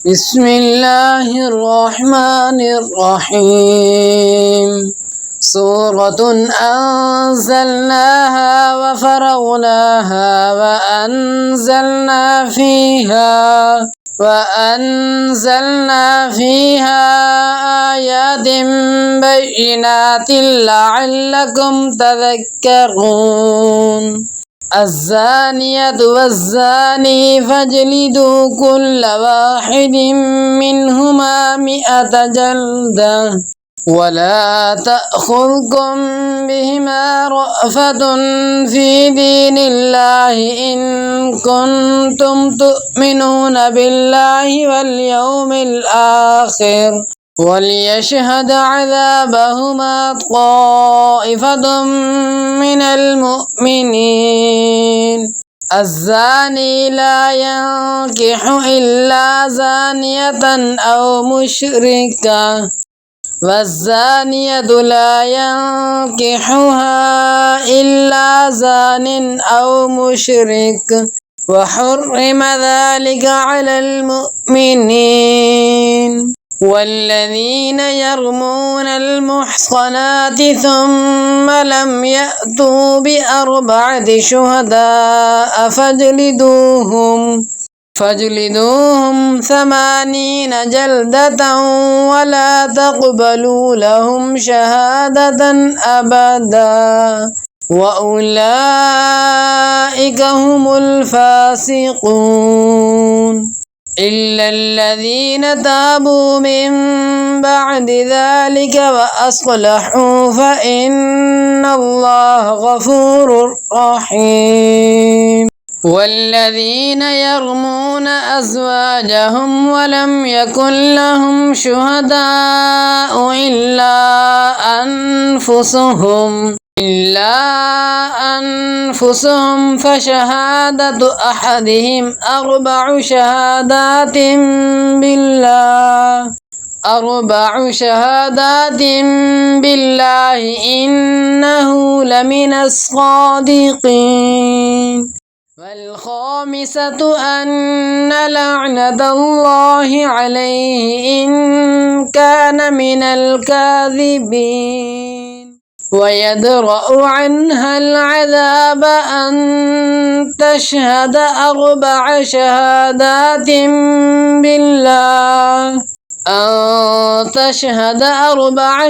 بسم الله الرحمن الرحيم سورة أنزلناها وفرغناها وأنزلنا فيها آيات بينات لعلكم تذكرون الزانية والزاني فاجلدوا كل واحد منهما 100 جلدة ولا تأخذكم بهما رأفة في دين الله إن كنتم تؤمنون بالله واليوم الآخر وليشهد عذابهما طائفة من المؤمنين الزاني لا ينكح إلا زانية أو مشركة والزانية لا ينكحها إلا زان أو مشرك وحرم ذلك على المؤمنين والذين يرمون المحصنات ثم لم يأتوا ب4 شهداء فاجلدوهم 80 جلدة ولا تقبلوا لهم شهادة أبدا وأولئك هم الفاسقون إلا الذين تابوا من بعد ذلك وأصلحوا فإن الله غفور رحيم والذين يرمون أزواجهم ولم يكن لهم شهداء إلا أنفسهم فشهادة أحدهم 4 شهادات بالله إنه لمن الصادقين والخامسة أن لعنة الله عليه إن كان من الكاذبين ويدرأ عنها العذاب أن تشهد 4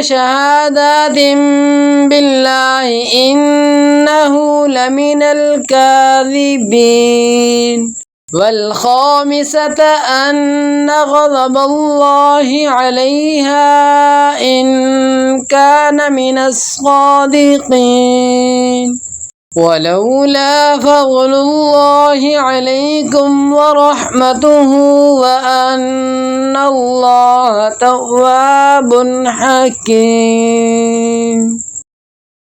شهادات بالله إنه لمن الكاذبين والخامسة أن غضب الله عليها إن كان من الصادقين ولولا فضل الله عليكم ورحمته وأن الله تواب حكيم.